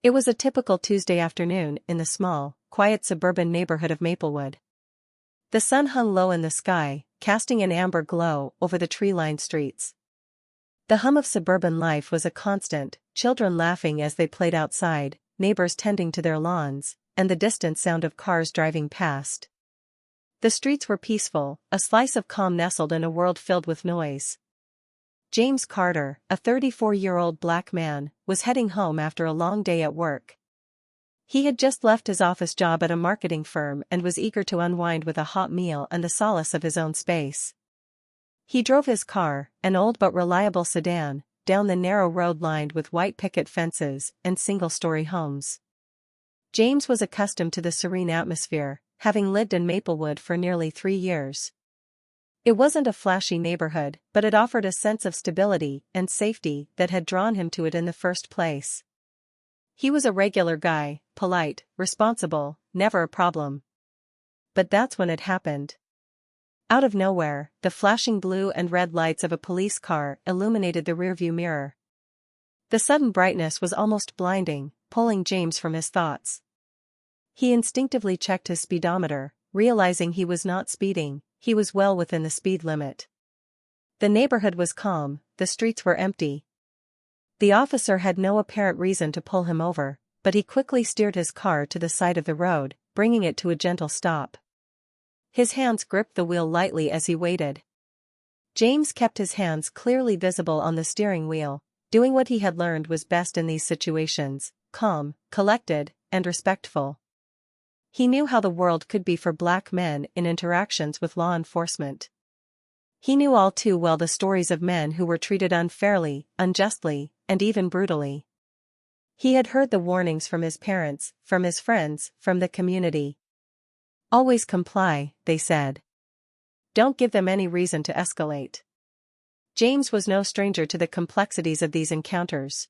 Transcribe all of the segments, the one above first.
It was a typical Tuesday afternoon in the small, quiet suburban neighborhood of Maplewood. The sun hung low in the sky, casting an amber glow over the tree-lined streets. The hum of suburban life was a constant, children laughing as they played outside, neighbors tending to their lawns, and the distant sound of cars driving past. The streets were peaceful, a slice of calm nestled in a world filled with noise. James Carter, a 34-year-old black man, was heading home after a long day at work. He had just left his office job at a marketing firm and was eager to unwind with a hot meal and the solace of his own space. He drove his car, an old but reliable sedan, down the narrow road lined with white picket fences and single-story homes. James was accustomed to the serene atmosphere, having lived in Maplewood for nearly 3 years. It wasn't a flashy neighborhood, but it offered a sense of stability and safety that had drawn him to it in the first place. He was a regular guy, polite, responsible, never a problem. But that's when it happened. Out of nowhere, the flashing blue and red lights of a police car illuminated the rearview mirror. The sudden brightness was almost blinding, pulling James from his thoughts. He instinctively checked his speedometer, realizing he was not speeding. He was well within the speed limit. The neighborhood was calm, the streets were empty. The officer had no apparent reason to pull him over, but he quickly steered his car to the side of the road, bringing it to a gentle stop. His hands gripped the wheel lightly as he waited. James kept his hands clearly visible on the steering wheel, doing what he had learned was best in these situations: calm, collected, and respectful. He knew how the world could be for black men in interactions with law enforcement. He knew all too well the stories of men who were treated unfairly, unjustly, and even brutally. He had heard the warnings from his parents, from his friends, from the community. Always comply, they said. Don't give them any reason to escalate. James was no stranger to the complexities of these encounters.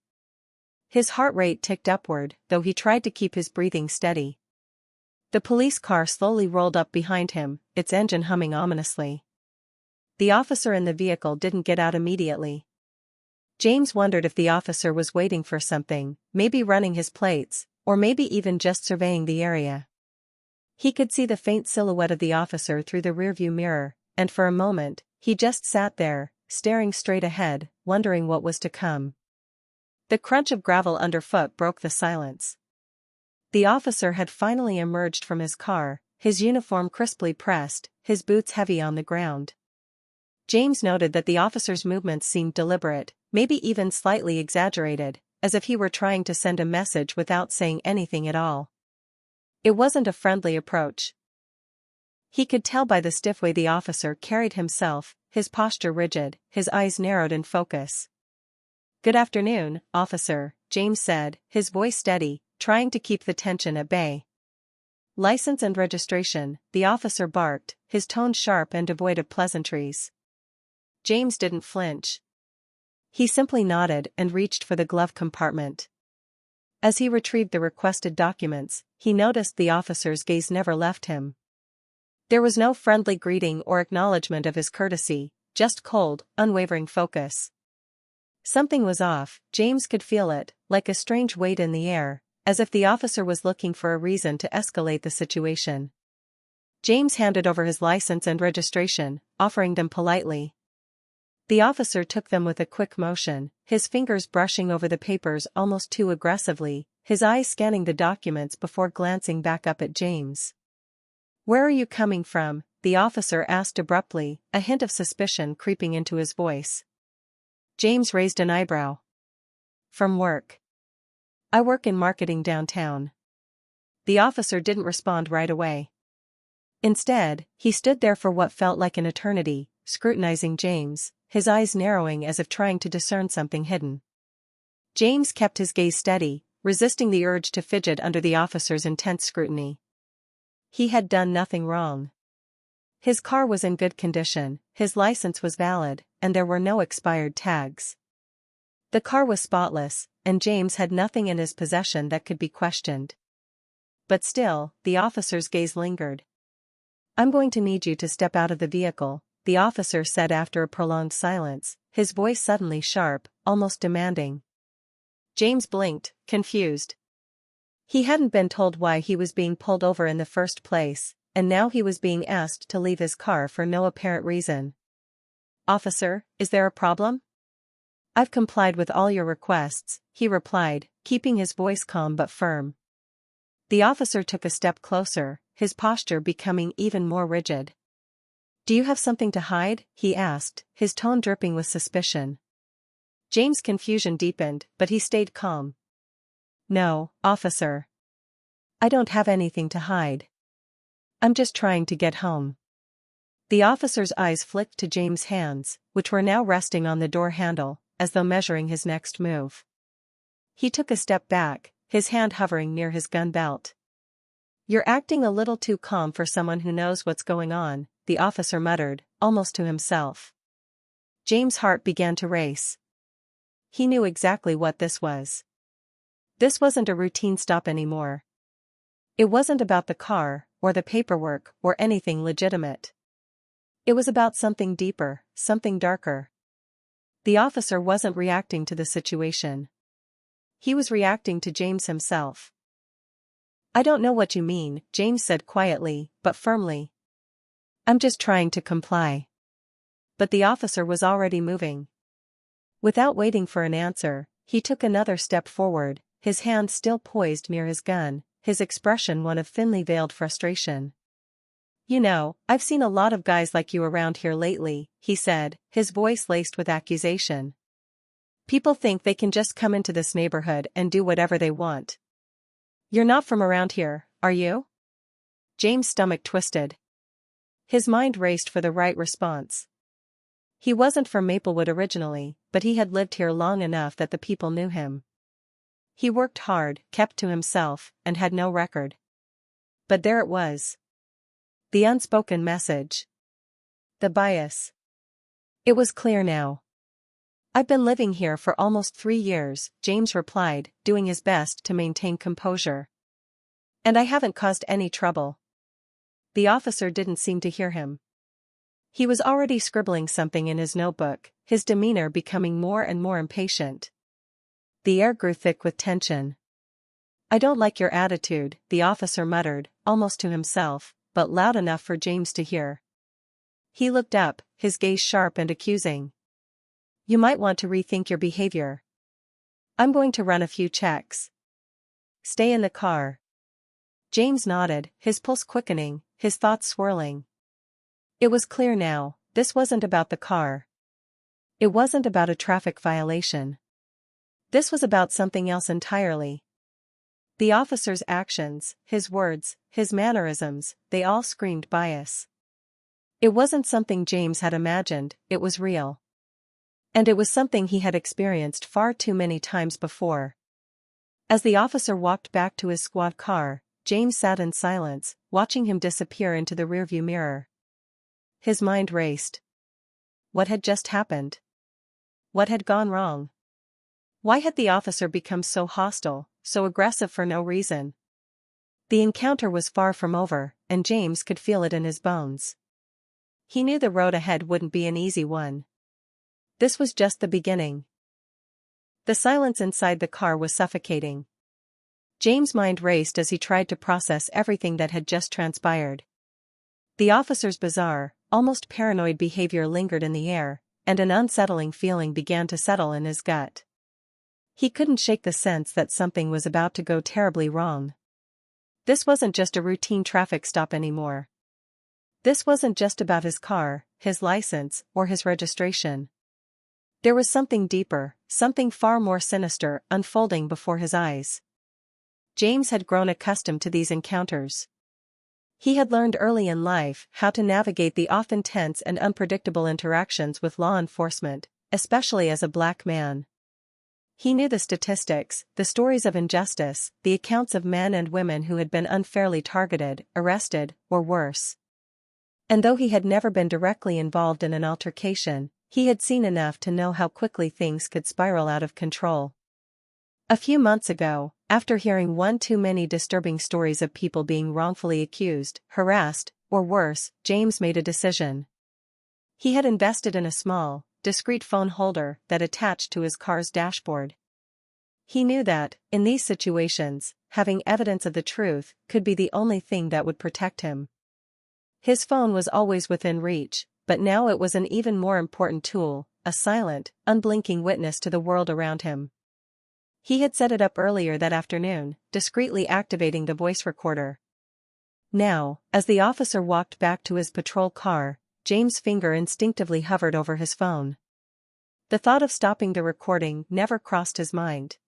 His heart rate ticked upward, though he tried to keep his breathing steady. The police car slowly rolled up behind him, its engine humming ominously. The officer in the vehicle didn't get out immediately. James wondered if the officer was waiting for something, maybe running his plates, or maybe even just surveying the area. He could see the faint silhouette of the officer through the rearview mirror, and for a moment, he just sat there, staring straight ahead, wondering what was to come. The crunch of gravel underfoot broke the silence. The officer had finally emerged from his car, his uniform crisply pressed, his boots heavy on the ground. James noted that the officer's movements seemed deliberate, maybe even slightly exaggerated, as if he were trying to send a message without saying anything at all. It wasn't a friendly approach. He could tell by the stiff way the officer carried himself, his posture rigid, his eyes narrowed in focus. "Good afternoon, officer," James said, his voice steady, trying to keep the tension at bay. "License and registration," the officer barked, his tone sharp and devoid of pleasantries. James didn't flinch. He simply nodded and reached for the glove compartment. As he retrieved the requested documents, he noticed the officer's gaze never left him. There was no friendly greeting or acknowledgement of his courtesy, just cold, unwavering focus. Something was off, James could feel it, like a strange weight in the air, as if the officer was looking for a reason to escalate the situation. James handed over his license and registration, offering them politely. The officer took them with a quick motion, his fingers brushing over the papers almost too aggressively, his eyes scanning the documents before glancing back up at James. "Where are you coming from?" the officer asked abruptly, a hint of suspicion creeping into his voice. James raised an eyebrow. "From work. I work in marketing downtown." The officer didn't respond right away. Instead, he stood there for what felt like an eternity, scrutinizing James, his eyes narrowing as if trying to discern something hidden. James kept his gaze steady, resisting the urge to fidget under the officer's intense scrutiny. He had done nothing wrong. His car was in good condition, his license was valid, and there were no expired tags. The car was spotless, and James had nothing in his possession that could be questioned. But still, the officer's gaze lingered. "I'm going to need you to step out of the vehicle," the officer said after a prolonged silence, his voice suddenly sharp, almost demanding. James blinked, confused. He hadn't been told why he was being pulled over in the first place, and now he was being asked to leave his car for no apparent reason. "Officer, is there a problem?" "I've complied with all your requests," he replied, keeping his voice calm but firm. The officer took a step closer, his posture becoming even more rigid. "Do you have something to hide?" he asked, his tone dripping with suspicion. James' confusion deepened, but he stayed calm. "No, officer. I don't have anything to hide. I'm just trying to get home." The officer's eyes flicked to James' hands, which were now resting on the door handle, as though measuring his next move. He took a step back, his hand hovering near his gun belt. "You're acting a little too calm for someone who knows what's going on," the officer muttered, almost to himself. James' heart began to race. He knew exactly what this was. This wasn't a routine stop anymore. It wasn't about the car, or the paperwork, or anything legitimate. It was about something deeper, something darker. The officer wasn't reacting to the situation. He was reacting to James himself. "I don't know what you mean," James said quietly, but firmly. "I'm just trying to comply." But the officer was already moving. Without waiting for an answer, he took another step forward, his hand still poised near his gun, his expression one of thinly veiled frustration. "You know, I've seen a lot of guys like you around here lately," he said, his voice laced with accusation. "People think they can just come into this neighborhood and do whatever they want. You're not from around here, are you?" James' stomach twisted. His mind raced for the right response. He wasn't from Maplewood originally, but he had lived here long enough that the people knew him. He worked hard, kept to himself, and had no record. But there it was. The unspoken message. The bias. It was clear now. "I've been living here for almost 3 years," James replied, doing his best to maintain composure. "And I haven't caused any trouble." The officer didn't seem to hear him. He was already scribbling something in his notebook, his demeanor becoming more and more impatient. The air grew thick with tension. "I don't like your attitude," the officer muttered, almost to himself, but loud enough for James to hear. He looked up, his gaze sharp and accusing. "You might want to rethink your behavior. I'm going to run a few checks. Stay in the car." James nodded, his pulse quickening, his thoughts swirling. It was clear now, this wasn't about the car. It wasn't about a traffic violation. This was about something else entirely. The officer's actions, his words, his mannerisms, they all screamed bias. It wasn't something James had imagined, it was real. And it was something he had experienced far too many times before. As the officer walked back to his squad car, James sat in silence, watching him disappear into the rearview mirror. His mind raced. What had just happened? What had gone wrong? Why had the officer become so hostile, so aggressive for no reason? The encounter was far from over, and James could feel it in his bones. He knew the road ahead wouldn't be an easy one. This was just the beginning. The silence inside the car was suffocating. James' mind raced as he tried to process everything that had just transpired. The officer's bizarre, almost paranoid behavior lingered in the air, and an unsettling feeling began to settle in his gut. He couldn't shake the sense that something was about to go terribly wrong. This wasn't just a routine traffic stop anymore. This wasn't just about his car, his license, or his registration. There was something deeper, something far more sinister, unfolding before his eyes. James had grown accustomed to these encounters. He had learned early in life how to navigate the often tense and unpredictable interactions with law enforcement, especially as a black man. He knew the statistics, the stories of injustice, the accounts of men and women who had been unfairly targeted, arrested, or worse. And though he had never been directly involved in an altercation, he had seen enough to know how quickly things could spiral out of control. A few months ago, after hearing one too many disturbing stories of people being wrongfully accused, harassed, or worse, James made a decision. He had invested in a small, discreet phone holder that attached to his car's dashboard. He knew that, in these situations, having evidence of the truth could be the only thing that would protect him. His phone was always within reach, but now it was an even more important tool, a silent, unblinking witness to the world around him. He had set it up earlier that afternoon, discreetly activating the voice recorder. Now, as the officer walked back to his patrol car, James' finger instinctively hovered over his phone. The thought of stopping the recording never crossed his mind.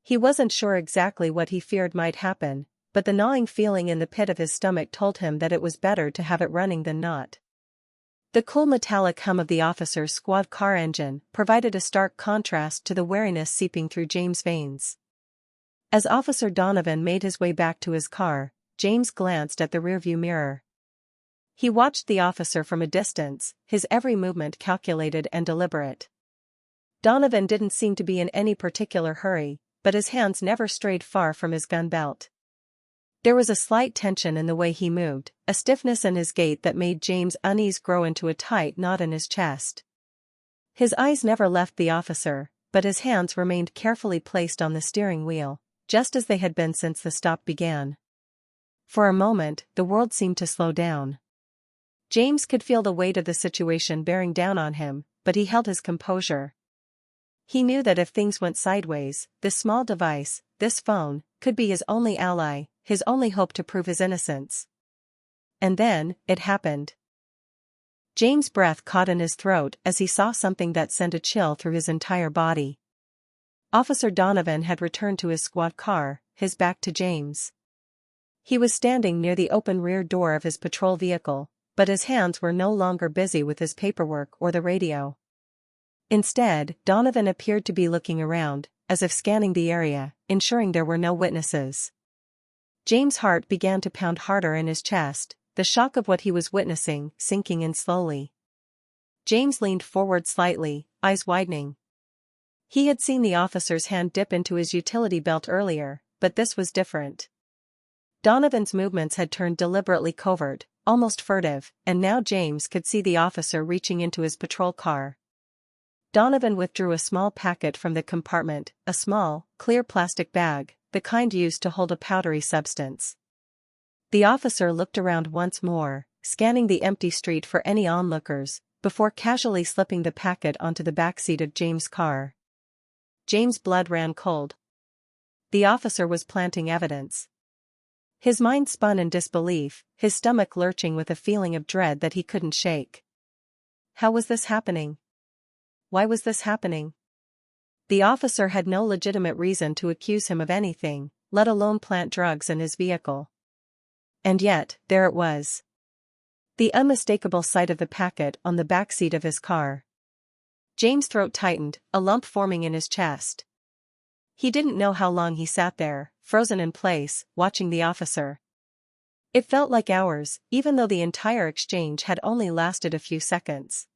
He wasn't sure exactly what he feared might happen, but the gnawing feeling in the pit of his stomach told him that it was better to have it running than not. The cool metallic hum of the officer's squad car engine provided a stark contrast to the wariness seeping through James' veins. As Officer Donovan made his way back to his car, James glanced at the rearview mirror. He watched the officer from a distance, his every movement calculated and deliberate. Donovan didn't seem to be in any particular hurry, but his hands never strayed far from his gun belt. There was a slight tension in the way he moved, a stiffness in his gait that made James' unease grow into a tight knot in his chest. His eyes never left the officer, but his hands remained carefully placed on the steering wheel, just as they had been since the stop began. For a moment, the world seemed to slow down. James could feel the weight of the situation bearing down on him, but he held his composure. He knew that if things went sideways, this small device, this phone, could be his only ally, his only hope to prove his innocence. And then, it happened. James' breath caught in his throat as he saw something that sent a chill through his entire body. Officer Donovan had returned to his squad car, his back to James. He was standing near the open rear door of his patrol vehicle, but his hands were no longer busy with his paperwork or the radio. Instead, Donovan appeared to be looking around, as if scanning the area, ensuring there were no witnesses. James' heart began to pound harder in his chest, the shock of what he was witnessing sinking in slowly. James leaned forward slightly, eyes widening. He had seen the officer's hand dip into his utility belt earlier, but this was different. Donovan's movements had turned deliberately covert, almost furtive, and now James could see the officer reaching into his patrol car. Donovan withdrew a small packet from the compartment, a small, clear plastic bag, the kind used to hold a powdery substance. The officer looked around once more, scanning the empty street for any onlookers, before casually slipping the packet onto the backseat of James' car. James' blood ran cold. The officer was planting evidence. His mind spun in disbelief, his stomach lurching with a feeling of dread that he couldn't shake. How was this happening? Why was this happening? The officer had no legitimate reason to accuse him of anything, let alone plant drugs in his vehicle. And yet, there it was. The unmistakable sight of the packet on the backseat of his car. James' throat tightened, a lump forming in his chest. He didn't know how long he sat there, frozen in place, watching the officer. It felt like hours, even though the entire exchange had only lasted a few seconds.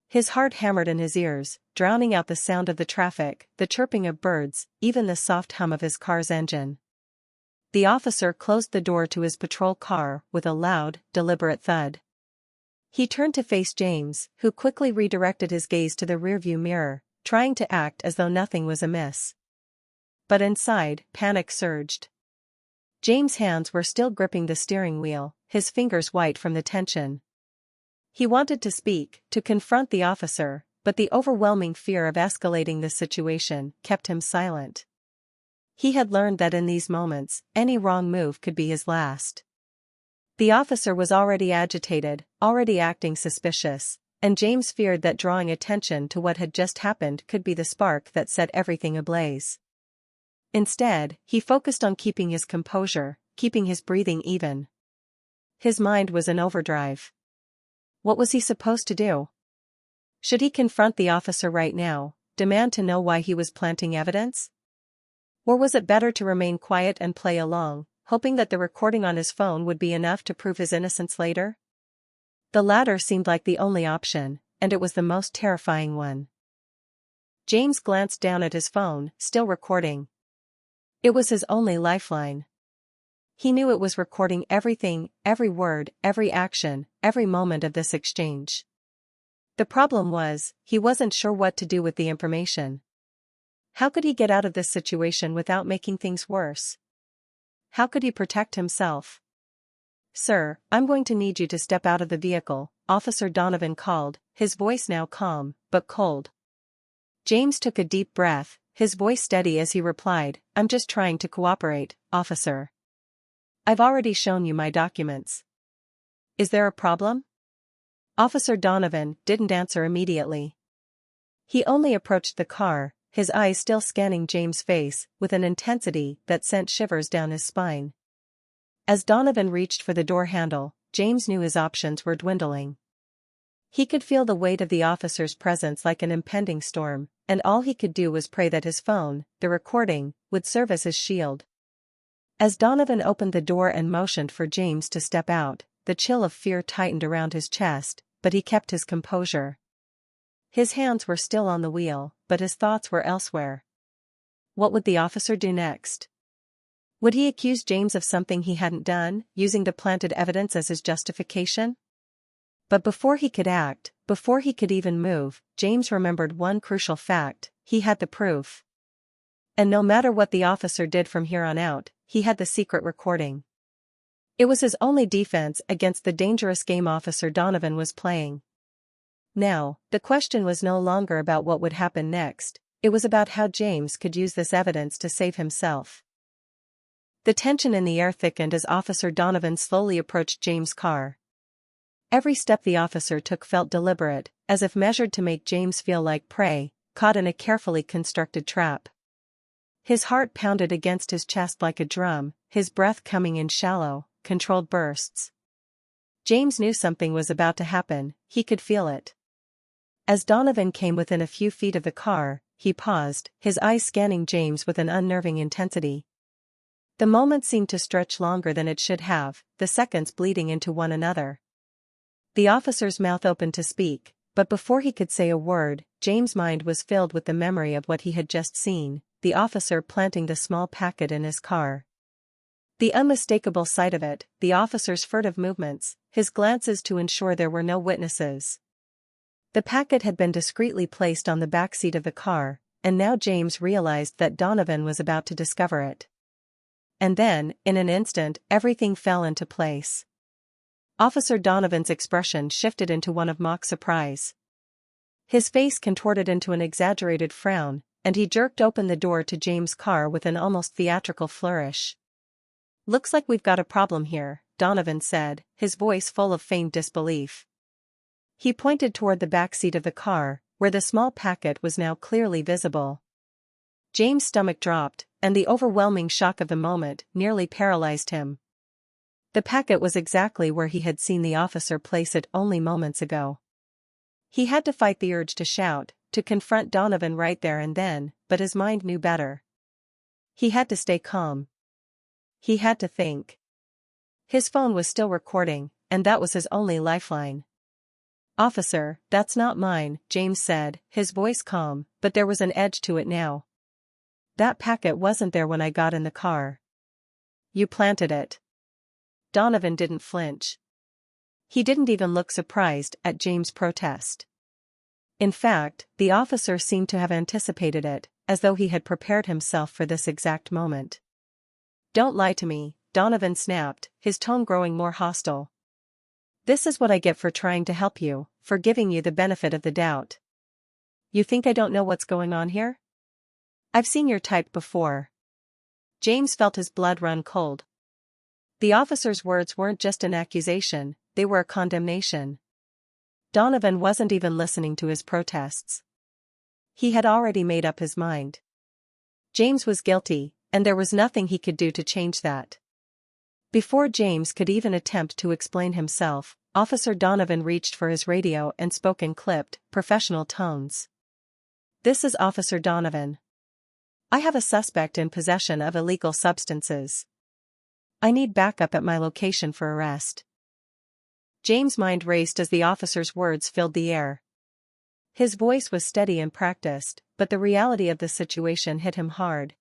His heart hammered in his ears, drowning out the sound of the traffic, the chirping of birds, even the soft hum of his car's engine. The officer closed the door to his patrol car with a loud, deliberate thud. He turned to face James, who quickly redirected his gaze to the rearview mirror, trying to act as though nothing was amiss. But inside, panic surged. James' hands were still gripping the steering wheel, his fingers white from the tension. He wanted to speak, to confront the officer, but the overwhelming fear of escalating the situation kept him silent. He had learned that in these moments, any wrong move could be his last. The officer was already agitated, already acting suspicious, and James feared that drawing attention to what had just happened could be the spark that set everything ablaze. Instead, he focused on keeping his composure, keeping his breathing even. His mind was in overdrive. What was he supposed to do? Should he confront the officer right now, demand to know why he was planting evidence? Or was it better to remain quiet and play along, hoping that the recording on his phone would be enough to prove his innocence later? The latter seemed like the only option, and it was the most terrifying one. James glanced down at his phone, still recording. It was his only lifeline. He knew it was recording everything, every word, every action, every moment of this exchange. The problem was, he wasn't sure what to do with the information. How could he get out of this situation without making things worse? How could he protect himself? "Sir, I'm going to need you to step out of the vehicle," Officer Donovan called, his voice now calm, but cold. James took a deep breath, his voice steady as he replied, "I'm just trying to cooperate, officer. I've already shown you my documents. Is there a problem?" Officer Donovan didn't answer immediately. He only approached the car, his eyes still scanning James' face, with an intensity that sent shivers down his spine. As Donovan reached for the door handle, James knew his options were dwindling. He could feel the weight of the officer's presence like an impending storm, and all he could do was pray that his phone, the recording, would serve as his shield. As Donovan opened the door and motioned for James to step out, the chill of fear tightened around his chest, but he kept his composure. His hands were still on the wheel, but his thoughts were elsewhere. What would the officer do next? Would he accuse James of something he hadn't done, using the planted evidence as his justification? But before he could act, before he could even move, James remembered one crucial fact: he had the proof. And no matter what the officer did from here on out, he had the secret recording. It was his only defense against the dangerous game Officer Donovan was playing. Now, the question was no longer about what would happen next, it was about how James could use this evidence to save himself. The tension in the air thickened as Officer Donovan slowly approached James' car. Every step the officer took felt deliberate, as if measured to make James feel like prey, caught in a carefully constructed trap. His heart pounded against his chest like a drum, his breath coming in shallow, controlled bursts. James knew something was about to happen, he could feel it. As Donovan came within a few feet of the car, he paused, his eyes scanning James with an unnerving intensity. The moment seemed to stretch longer than it should have, the seconds bleeding into one another. The officer's mouth opened to speak, but before he could say a word, James' mind was filled with the memory of what he had just seen, the officer planting the small packet in his car. The unmistakable sight of it, the officer's furtive movements, his glances to ensure there were no witnesses. The packet had been discreetly placed on the back seat of the car, and now James realized that Donovan was about to discover it. And then, in an instant, everything fell into place. Officer Donovan's expression shifted into one of mock surprise. His face contorted into an exaggerated frown, and he jerked open the door to James' car with an almost theatrical flourish. "Looks like we've got a problem here," Donovan said, his voice full of feigned disbelief. He pointed toward the back seat of the car, where the small packet was now clearly visible. James' stomach dropped, and the overwhelming shock of the moment nearly paralyzed him. The packet was exactly where he had seen the officer place it only moments ago. He had to fight the urge to shout, to confront Donovan right there and then, but his mind knew better. He had to stay calm. He had to think. His phone was still recording, and that was his only lifeline. "Officer, that's not mine," James said, his voice calm, but there was an edge to it now. "That packet wasn't there when I got in the car. You planted it." Donovan didn't flinch. He didn't even look surprised at James' protest. In fact, the officer seemed to have anticipated it, as though he had prepared himself for this exact moment. "Don't lie to me," Donovan snapped, his tone growing more hostile. "This is what I get for trying to help you, for giving you the benefit of the doubt. You think I don't know what's going on here? I've seen your type before." James felt his blood run cold. The officer's words weren't just an accusation, they were a condemnation. Donovan wasn't even listening to his protests. He had already made up his mind. James was guilty, and there was nothing he could do to change that. Before James could even attempt to explain himself, Officer Donovan reached for his radio and spoke in clipped, professional tones. "This is Officer Donovan. I have a suspect in possession of illegal substances. I need backup at my location for arrest." James' mind raced as the officer's words filled the air. His voice was steady and practiced, but the reality of the situation hit him hard.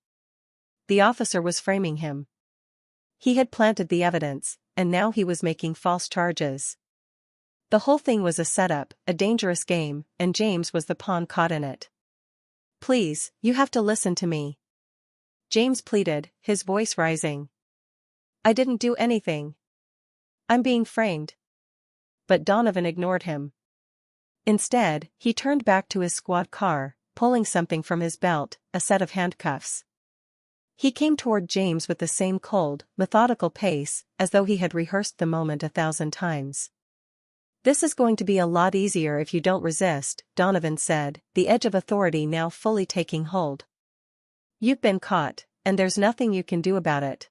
The officer was framing him. He had planted the evidence, and now he was making false charges. The whole thing was a setup, a dangerous game, and James was the pawn caught in it. Please, you have to listen to me. James pleaded, his voice rising. I didn't do anything. I'm being framed. But Donovan ignored him. Instead, he turned back to his squad car, pulling something from his belt, a set of handcuffs. He came toward James with the same cold, methodical pace, as though he had rehearsed the moment 1,000 times. This is going to be a lot easier if you don't resist, Donovan said, the edge of authority now fully taking hold. You've been caught, and there's nothing you can do about it.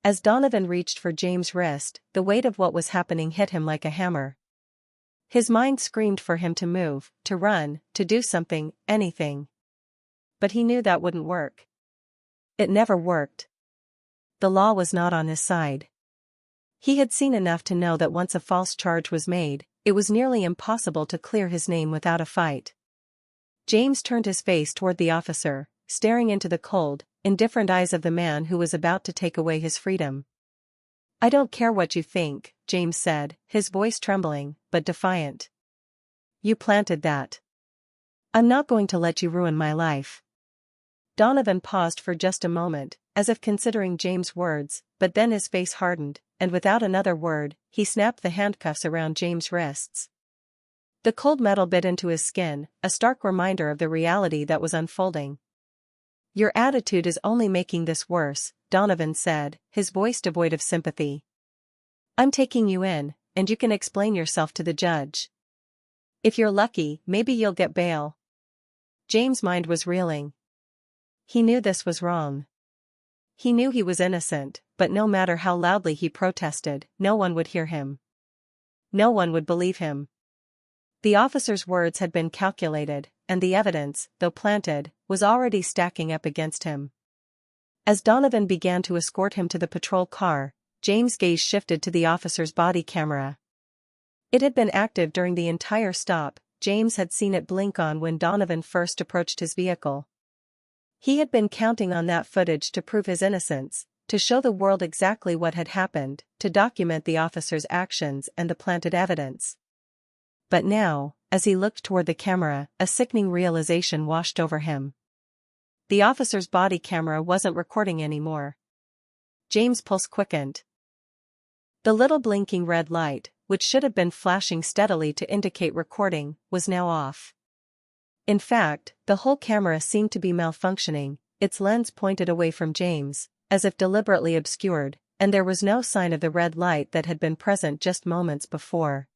As Donovan reached for James' wrist, the weight of what was happening hit him like a hammer. His mind screamed for him to move, to run, to do something, anything. But he knew that wouldn't work. It never worked. The law was not on his side. He had seen enough to know that once a false charge was made, it was nearly impossible to clear his name without a fight. James turned his face toward the officer, staring into the cold, indifferent eyes of the man who was about to take away his freedom. I don't care what you think, James said, his voice trembling, but defiant. You planted that. I'm not going to let you ruin my life. Donovan paused for just a moment, as if considering James' words, but then his face hardened, and without another word, he snapped the handcuffs around James' wrists. The cold metal bit into his skin, a stark reminder of the reality that was unfolding. Your attitude is only making this worse, Donovan said, his voice devoid of sympathy. I'm taking you in, and you can explain yourself to the judge. If you're lucky, maybe you'll get bail. James' mind was reeling. He knew this was wrong. He knew he was innocent, but no matter how loudly he protested, no one would hear him. No one would believe him. The officer's words had been calculated, and the evidence, though planted, was already stacking up against him. As Donovan began to escort him to the patrol car, James' gaze shifted to the officer's body camera. It had been active during the entire stop. James had seen it blink on when Donovan first approached his vehicle. He had been counting on that footage to prove his innocence, to show the world exactly what had happened, to document the officer's actions and the planted evidence. But now, as he looked toward the camera, a sickening realization washed over him. The officer's body camera wasn't recording anymore. James' pulse quickened. The little blinking red light, which should have been flashing steadily to indicate recording, was now off. In fact, the whole camera seemed to be malfunctioning, its lens pointed away from James, as if deliberately obscured, and there was no sign of the red light that had been present just moments before.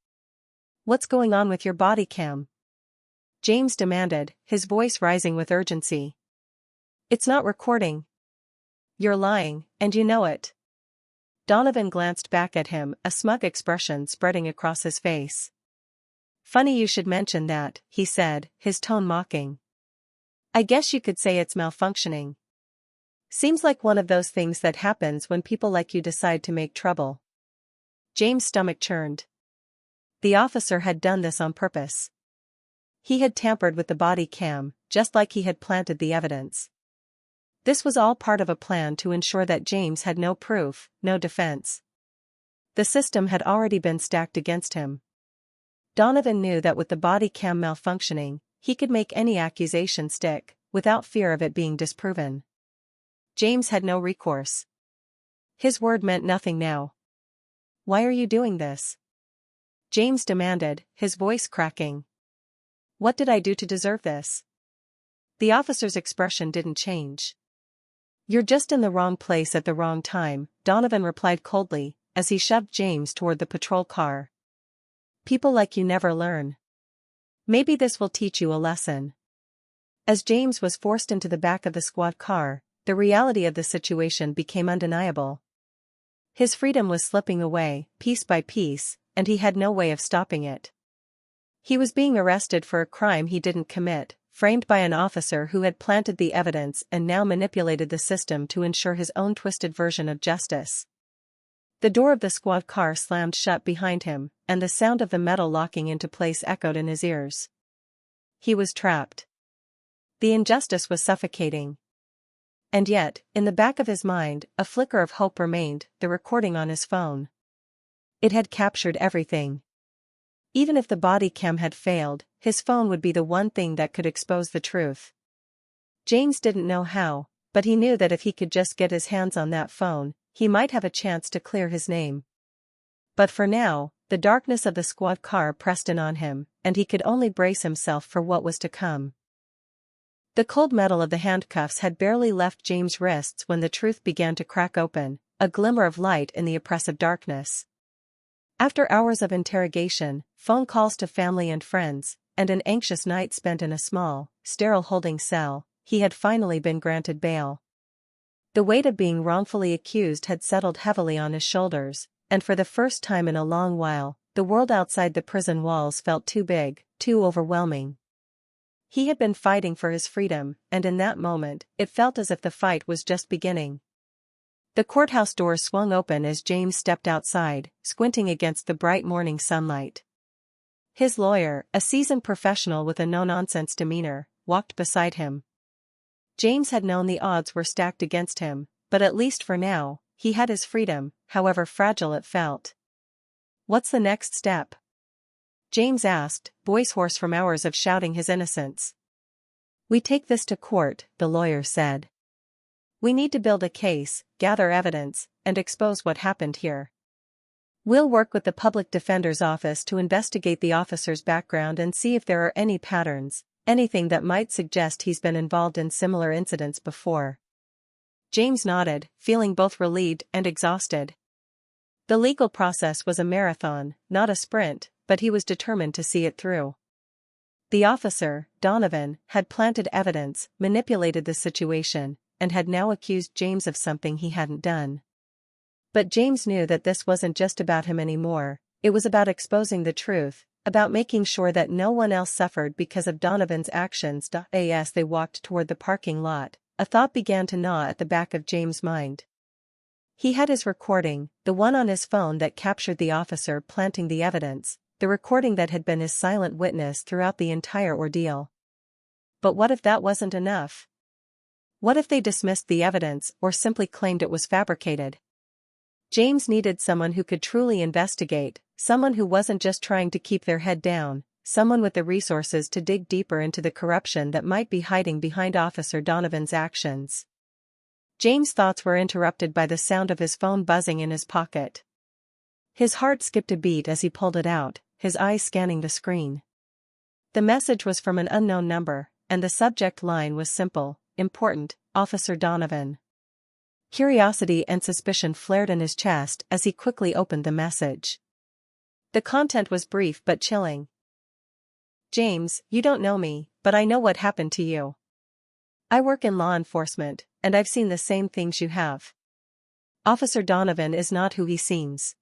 What's going on with your body cam? James demanded, his voice rising with urgency. It's not recording. You're lying, and you know it. Donovan glanced back at him, a smug expression spreading across his face. Funny you should mention that, he said, his tone mocking. I guess you could say it's malfunctioning. Seems like one of those things that happens when people like you decide to make trouble. James' stomach churned. The officer had done this on purpose. He had tampered with the body cam, just like he had planted the evidence. This was all part of a plan to ensure that James had no proof, no defense. The system had already been stacked against him. Donovan knew that with the body cam malfunctioning, he could make any accusation stick, without fear of it being disproven. James had no recourse. His word meant nothing now. Why are you doing this? James demanded, his voice cracking. What did I do to deserve this? The officer's expression didn't change. You're just in the wrong place at the wrong time, Donovan replied coldly, as he shoved James toward the patrol car. People like you never learn. Maybe this will teach you a lesson. As James was forced into the back of the squad car, the reality of the situation became undeniable. His freedom was slipping away, piece by piece, and he had no way of stopping it. He was being arrested for a crime he didn't commit, framed by an officer who had planted the evidence and now manipulated the system to ensure his own twisted version of justice. The door of the squad car slammed shut behind him, and the sound of the metal locking into place echoed in his ears. He was trapped. The injustice was suffocating. And yet, in the back of his mind, a flicker of hope remained, the recording on his phone. It had captured everything. Even if the body cam had failed, his phone would be the one thing that could expose the truth. James didn't know how, but he knew that if he could just get his hands on that phone, he might have a chance to clear his name. But for now, the darkness of the squad car pressed in on him, and he could only brace himself for what was to come. The cold metal of the handcuffs had barely left James' wrists when the truth began to crack open, a glimmer of light in the oppressive darkness. After hours of interrogation, phone calls to family and friends, and an anxious night spent in a small, sterile holding cell, he had finally been granted bail. The weight of being wrongfully accused had settled heavily on his shoulders, and for the first time in a long while, the world outside the prison walls felt too big, too overwhelming. He had been fighting for his freedom, and in that moment, it felt as if the fight was just beginning. The courthouse doors swung open as James stepped outside, squinting against the bright morning sunlight. His lawyer, a seasoned professional with a no-nonsense demeanor, walked beside him. James had known the odds were stacked against him, but at least for now, he had his freedom, however fragile it felt. "What's the next step?" James asked, voice hoarse from hours of shouting his innocence. "We take this to court," the lawyer said. "We need to build a case, gather evidence, and expose what happened here. We'll work with the public defender's office to investigate the officer's background and see if there are any patterns, anything that might suggest he's been involved in similar incidents before." James nodded, feeling both relieved and exhausted. The legal process was a marathon, not a sprint, but he was determined to see it through. The officer, Donovan, had planted evidence, manipulated the situation, and had now accused James of something he hadn't done. But James knew that this wasn't just about him anymore, it was about exposing the truth, about making sure that no one else suffered because of Donovan's actions. As they walked toward the parking lot, a thought began to gnaw at the back of James' mind. He had his recording, the one on his phone that captured the officer planting the evidence, the recording that had been his silent witness throughout the entire ordeal. But what if that wasn't enough? What if they dismissed the evidence or simply claimed it was fabricated? James needed someone who could truly investigate, someone who wasn't just trying to keep their head down, someone with the resources to dig deeper into the corruption that might be hiding behind Officer Donovan's actions. James' thoughts were interrupted by the sound of his phone buzzing in his pocket. His heart skipped a beat as he pulled it out, his eyes scanning the screen. The message was from an unknown number, and the subject line was simple, important, Officer Donovan. Curiosity and suspicion flared in his chest as he quickly opened the message. The content was brief but chilling. "James, you don't know me, but I know what happened to you. I work in law enforcement, and I've seen the same things you have. Officer Donovan is not who he seems.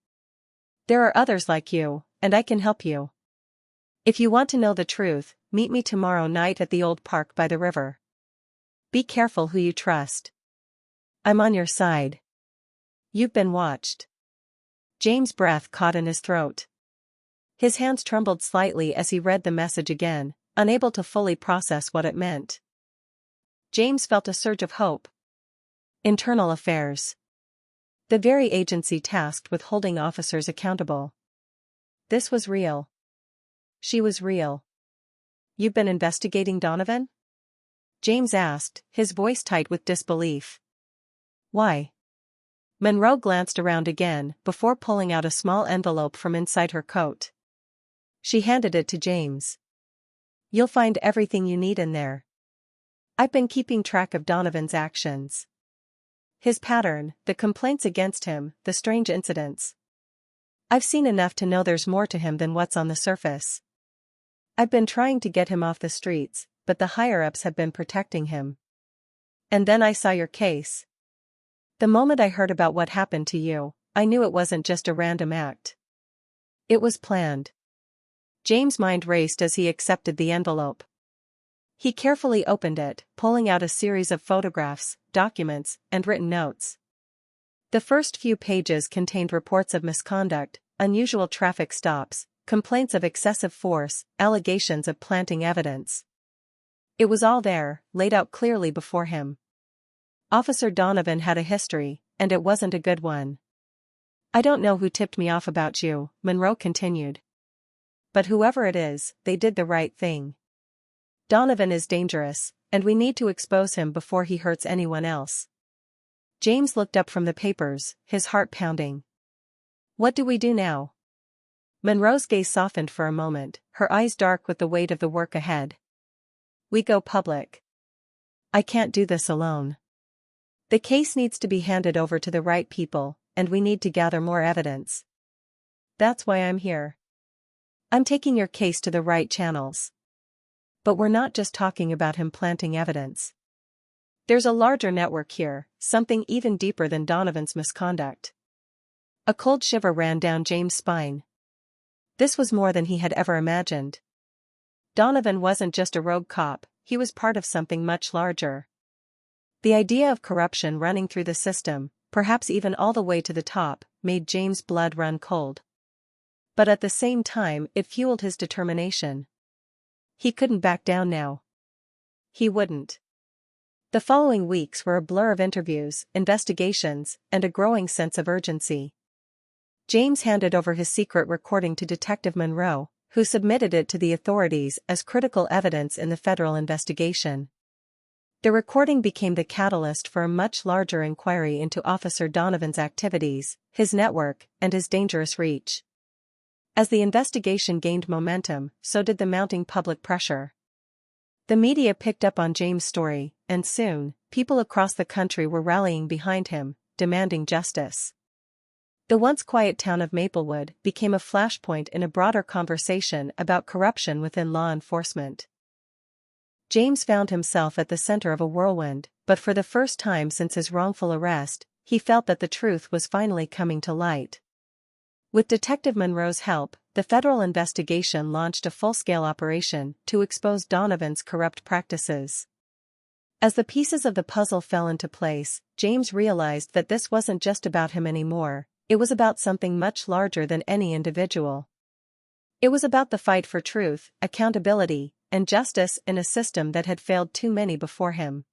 There are others like you, and I can help you. If you want to know the truth, meet me tomorrow night at the old park by the river. Be careful who you trust. I'm on your side. You've been watched." James' breath caught in his throat. His hands trembled slightly as he read the message again, unable to fully process what it meant. James felt a surge of hope. Internal Affairs. The very agency tasked with holding officers accountable. This was real. She was real. "You've been investigating Donovan?" James asked, his voice tight with disbelief. "Why?" Monroe glanced around again before pulling out a small envelope from inside her coat. She handed it to James. "You'll find everything you need in there. I've been keeping track of Donovan's actions. His pattern, the complaints against him, the strange incidents. I've seen enough to know there's more to him than what's on the surface. I've been trying to get him off the streets, but the higher-ups have been protecting him. And then I saw your case. The moment I heard about what happened to you, I knew it wasn't just a random act. It was planned." James' mind raced as he accepted the envelope. He carefully opened it, pulling out a series of photographs, documents, and written notes. The first few pages contained reports of misconduct, unusual traffic stops, complaints of excessive force, allegations of planting evidence. It was all there, laid out clearly before him. Officer Donovan had a history, and it wasn't a good one. "I don't know who tipped me off about you," Monroe continued. "But whoever it is, they did the right thing. Donovan is dangerous, and we need to expose him before he hurts anyone else." James looked up from the papers, his heart pounding. "What do we do now?" Monroe's gaze softened for a moment, her eyes dark with the weight of the work ahead. "We go public. I can't do this alone. The case needs to be handed over to the right people, and we need to gather more evidence. That's why I'm here. I'm taking your case to the right channels. But we're not just talking about him planting evidence. There's a larger network here, something even deeper than Donovan's misconduct." A cold shiver ran down James' spine. This was more than he had ever imagined. Donovan wasn't just a rogue cop, he was part of something much larger. The idea of corruption running through the system, perhaps even all the way to the top, made James' blood run cold. But at the same time, it fueled his determination. He couldn't back down now. He wouldn't. The following weeks were a blur of interviews, investigations, and a growing sense of urgency. James handed over his secret recording to Detective Monroe, who submitted it to the authorities as critical evidence in the federal investigation. The recording became the catalyst for a much larger inquiry into Officer Donovan's activities, his network, and his dangerous reach. As the investigation gained momentum, so did the mounting public pressure. The media picked up on James' story, and soon, people across the country were rallying behind him, demanding justice. The once quiet town of Maplewood became a flashpoint in a broader conversation about corruption within law enforcement. James found himself at the center of a whirlwind, but for the first time since his wrongful arrest, he felt that the truth was finally coming to light. With Detective Monroe's help, the federal investigation launched a full-scale operation to expose Donovan's corrupt practices. As the pieces of the puzzle fell into place, James realized that this wasn't just about him anymore, it was about something much larger than any individual. It was about the fight for truth, accountability, and justice in a system that had failed too many before him.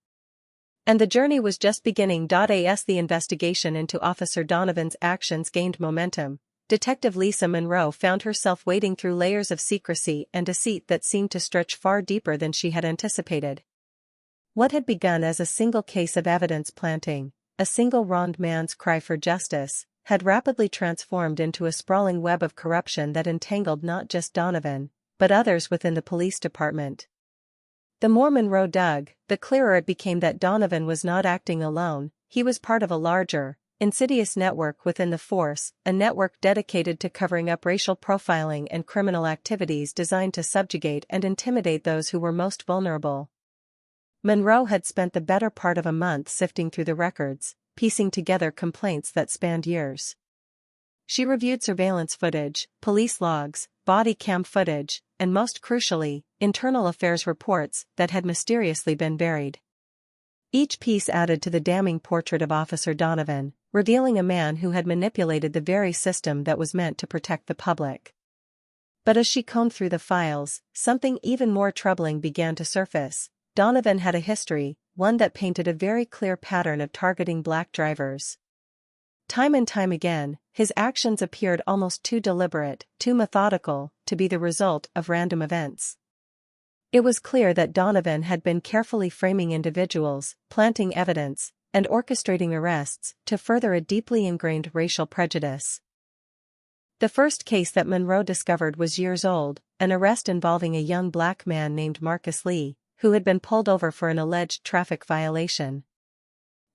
And the journey was just beginning. As the investigation into Officer Donovan's actions gained momentum, Detective Lisa Monroe found herself wading through layers of secrecy and deceit that seemed to stretch far deeper than she had anticipated. What had begun as a single case of evidence planting, a single wronged man's cry for justice, had rapidly transformed into a sprawling web of corruption that entangled not just Donovan, but others within the police department. The more Monroe dug, the clearer it became that Donovan was not acting alone, he was part of a larger, insidious network within the force, a network dedicated to covering up racial profiling and criminal activities designed to subjugate and intimidate those who were most vulnerable. Monroe had spent the better part of a month sifting through the records, piecing together complaints that spanned years. She reviewed surveillance footage, police logs, body cam footage, and most crucially, internal affairs reports that had mysteriously been buried. Each piece added to the damning portrait of Officer Donovan, revealing a man who had manipulated the very system that was meant to protect the public. But as she combed through the files, something even more troubling began to surface. Donovan had a history, one that painted a very clear pattern of targeting black drivers. Time and time again, his actions appeared almost too deliberate, too methodical, to be the result of random events. It was clear that Donovan had been carefully framing individuals, planting evidence, and orchestrating arrests to further a deeply ingrained racial prejudice. The first case that Monroe discovered was years old, an arrest involving a young black man named Marcus Lee, who had been pulled over for an alleged traffic violation.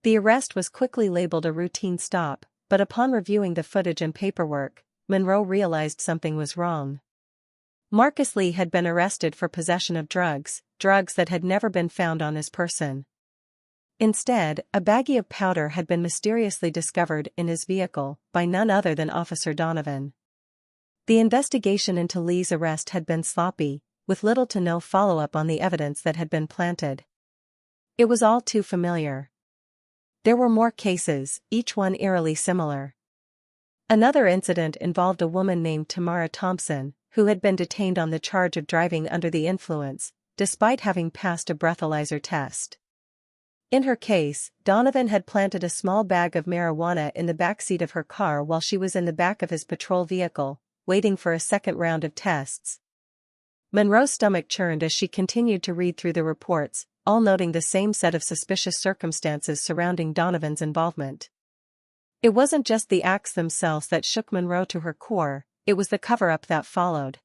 The arrest was quickly labeled a routine stop, but upon reviewing the footage and paperwork, Monroe realized something was wrong. Marcus Lee had been arrested for possession of drugs that had never been found on his person. Instead, a baggie of powder had been mysteriously discovered in his vehicle by none other than Officer Donovan. The investigation into Lee's arrest had been sloppy, with little to no follow-up on the evidence that had been planted. It was all too familiar. There were more cases, each one eerily similar. Another incident involved a woman named Tamara Thompson, who had been detained on the charge of driving under the influence, despite having passed a breathalyzer test. In her case, Donovan had planted a small bag of marijuana in the backseat of her car while she was in the back of his patrol vehicle, waiting for a second round of tests. Monroe's stomach churned as she continued to read through the reports, all noting the same set of suspicious circumstances surrounding Donovan's involvement. It wasn't just the acts themselves that shook Monroe to her core, it was the cover-up that followed.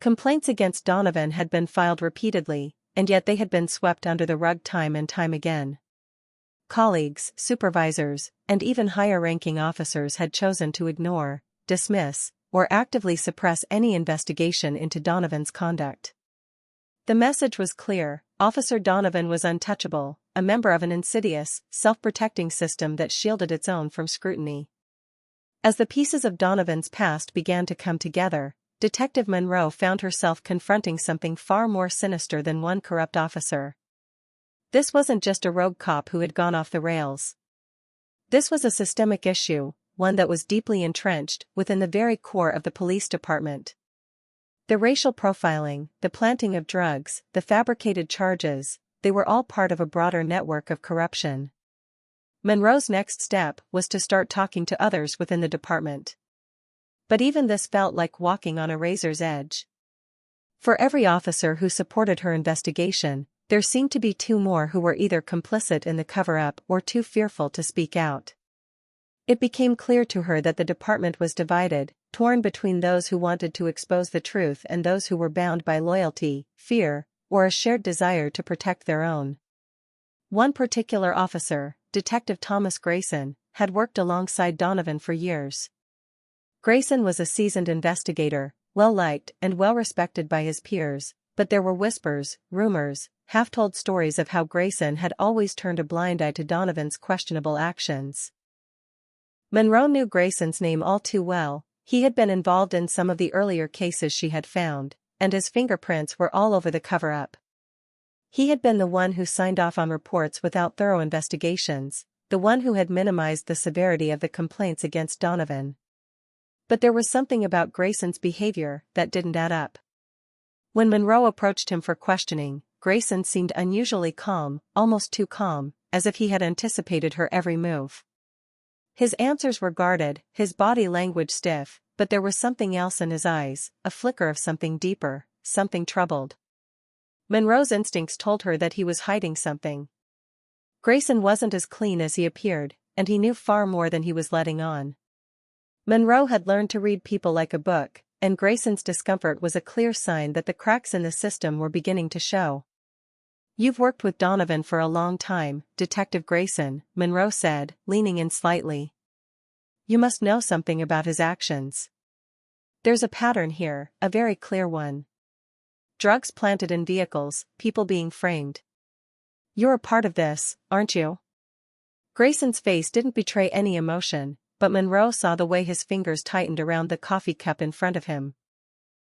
Complaints against Donovan had been filed repeatedly, and yet they had been swept under the rug time and time again. Colleagues, supervisors, and even higher-ranking officers had chosen to ignore, dismiss, or actively suppress any investigation into Donovan's conduct. The message was clear: Officer Donovan was untouchable, a member of an insidious, self-protecting system that shielded its own from scrutiny. As the pieces of Donovan's past began to come together, Detective Monroe found herself confronting something far more sinister than one corrupt officer. This wasn't just a rogue cop who had gone off the rails. This was a systemic issue, one that was deeply entrenched within the very core of the police department. The racial profiling, the planting of drugs, the fabricated charges, they were all part of a broader network of corruption. Monroe's next step was to start talking to others within the department. But even this felt like walking on a razor's edge. For every officer who supported her investigation, there seemed to be two more who were either complicit in the cover-up or too fearful to speak out. It became clear to her that the department was divided, torn between those who wanted to expose the truth and those who were bound by loyalty, fear, or a shared desire to protect their own. One particular officer, Detective Thomas Grayson, had worked alongside Donovan for years. Grayson was a seasoned investigator, well-liked and well-respected by his peers, but there were whispers, rumors, half-told stories of how Grayson had always turned a blind eye to Donovan's questionable actions. Monroe knew Grayson's name all too well. He had been involved in some of the earlier cases she had found, and his fingerprints were all over the cover-up. He had been the one who signed off on reports without thorough investigations, the one who had minimized the severity of the complaints against Donovan. But there was something about Grayson's behavior that didn't add up. When Monroe approached him for questioning, Grayson seemed unusually calm, almost too calm, as if he had anticipated her every move. His answers were guarded, his body language stiff, but there was something else in his eyes, a flicker of something deeper, something troubled. Monroe's instincts told her that he was hiding something. Grayson wasn't as clean as he appeared, and he knew far more than he was letting on. Monroe had learned to read people like a book, and Grayson's discomfort was a clear sign that the cracks in the system were beginning to show. "You've worked with Donovan for a long time, Detective Grayson," Monroe said, leaning in slightly. "You must know something about his actions. There's a pattern here, a very clear one. Drugs planted in vehicles, people being framed. You're a part of this, aren't you?" Grayson's face didn't betray any emotion, but Monroe saw the way his fingers tightened around the coffee cup in front of him.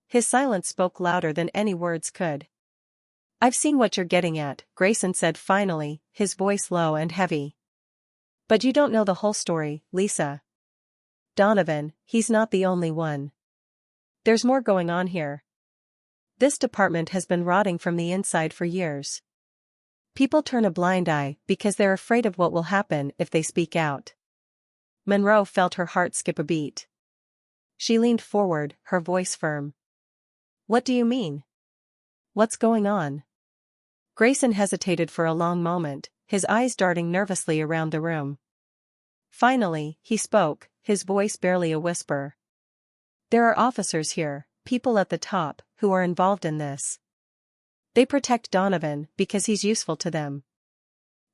His silence spoke louder than any words could. "I've seen what you're getting at," Grayson said finally, his voice low and heavy. "But you don't know the whole story, Lisa. Donovan, he's not the only one. There's more going on here. This department has been rotting from the inside for years. People turn a blind eye because they're afraid of what will happen if they speak out." Monroe felt her heart skip a beat. She leaned forward, her voice firm. "What do you mean? What's going on?" Grayson hesitated for a long moment, his eyes darting nervously around the room. Finally, he spoke, his voice barely a whisper. "There are officers here, people at the top, who are involved in this. They protect Donovan because he's useful to them.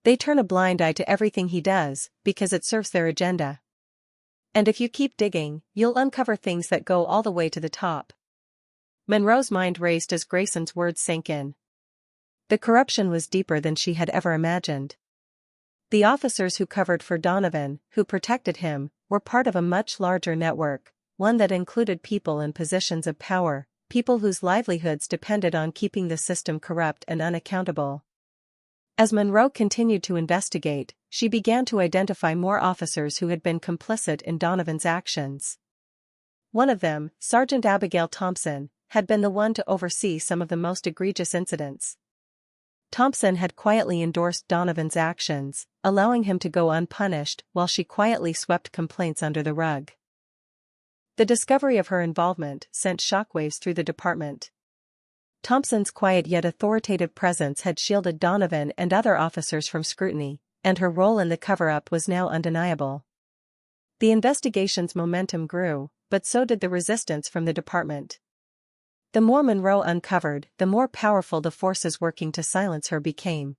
They turn a blind eye to everything he does because it serves their agenda. And if you keep digging, you'll uncover things that go all the way to the top." Monroe's mind raced as Grayson's words sank in. The corruption was deeper than she had ever imagined. The officers who covered for Donovan, who protected him, were part of a much larger network, one that included people in positions of power, people whose livelihoods depended on keeping the system corrupt and unaccountable. As Monroe continued to investigate, she began to identify more officers who had been complicit in Donovan's actions. One of them, Sergeant Abigail Thompson, had been the one to oversee some of the most egregious incidents. Thompson had quietly endorsed Donovan's actions, allowing him to go unpunished while she quietly swept complaints under the rug. The discovery of her involvement sent shockwaves through the department. Thompson's quiet yet authoritative presence had shielded Donovan and other officers from scrutiny, and her role in the cover-up was now undeniable. The investigation's momentum grew, but so did the resistance from the department. The more Monroe uncovered, the more powerful the forces working to silence her became.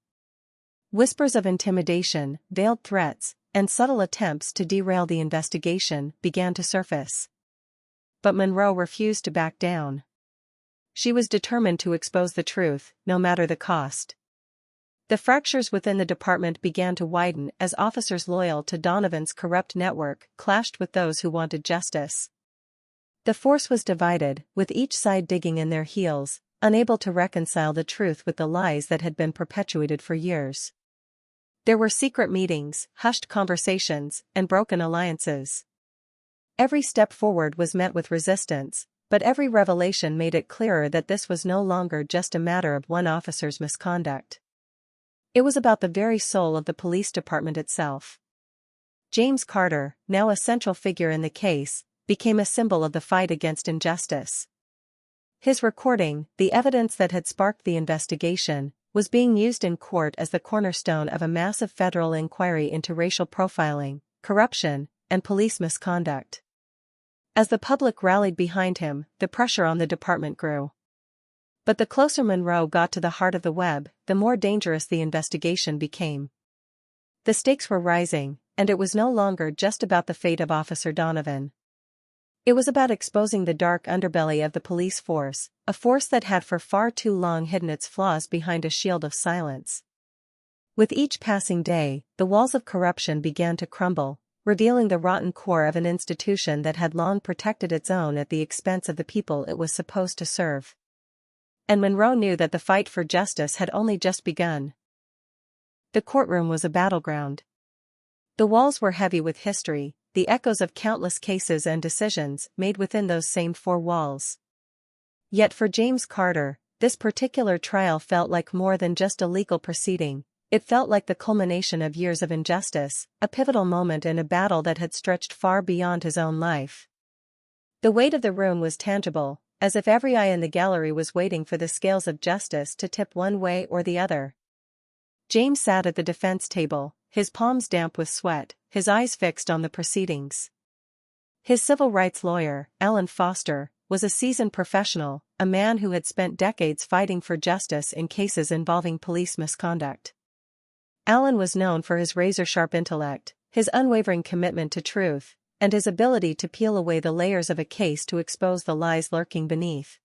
Whispers of intimidation, veiled threats, and subtle attempts to derail the investigation began to surface. But Monroe refused to back down. She was determined to expose the truth, no matter the cost. The fractures within the department began to widen as officers loyal to Donovan's corrupt network clashed with those who wanted justice. The force was divided, with each side digging in their heels, unable to reconcile the truth with the lies that had been perpetuated for years. There were secret meetings, hushed conversations, and broken alliances. Every step forward was met with resistance, but every revelation made it clearer that this was no longer just a matter of one officer's misconduct. It was about the very soul of the police department itself. James Carter, now a central figure in the case, became a symbol of the fight against injustice. His recording, the evidence that had sparked the investigation, was being used in court as the cornerstone of a massive federal inquiry into racial profiling, corruption, and police misconduct. As the public rallied behind him, the pressure on the department grew. But the closer Monroe got to the heart of the web, the more dangerous the investigation became. The stakes were rising, and it was no longer just about the fate of Officer Donovan. It was about exposing the dark underbelly of the police force, a force that had for far too long hidden its flaws behind a shield of silence. With each passing day, the walls of corruption began to crumble, revealing the rotten core of an institution that had long protected its own at the expense of the people it was supposed to serve. And Monroe knew that the fight for justice had only just begun. The courtroom was a battleground. The walls were heavy with history, the echoes of countless cases and decisions made within those same four walls. Yet for James Carter, this particular trial felt like more than just a legal proceeding. It felt like the culmination of years of injustice, a pivotal moment in a battle that had stretched far beyond his own life. The weight of the room was tangible, as if every eye in the gallery was waiting for the scales of justice to tip one way or the other. James sat at the defense table, his palms damp with sweat, his eyes fixed on the proceedings. His civil rights lawyer, Alan Foster, was a seasoned professional, a man who had spent decades fighting for justice in cases involving police misconduct. Alan was known for his razor-sharp intellect, his unwavering commitment to truth, and his ability to peel away the layers of a case to expose the lies lurking beneath.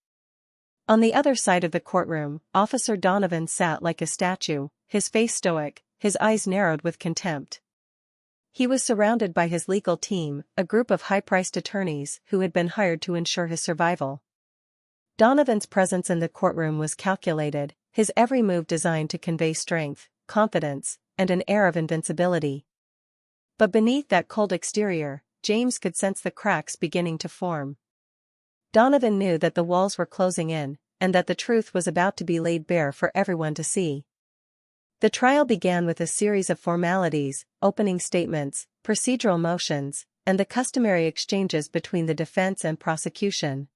On the other side of the courtroom, Officer Donovan sat like a statue, his face stoic, his eyes narrowed with contempt. He was surrounded by his legal team, a group of high-priced attorneys who had been hired to ensure his survival. Donovan's presence in the courtroom was calculated, his every move designed to convey strength, confidence, and an air of invincibility. But beneath that cold exterior, James could sense the cracks beginning to form. Donovan knew that the walls were closing in, and that the truth was about to be laid bare for everyone to see. The trial began with a series of formalities, opening statements, procedural motions, and the customary exchanges between the defense and prosecution.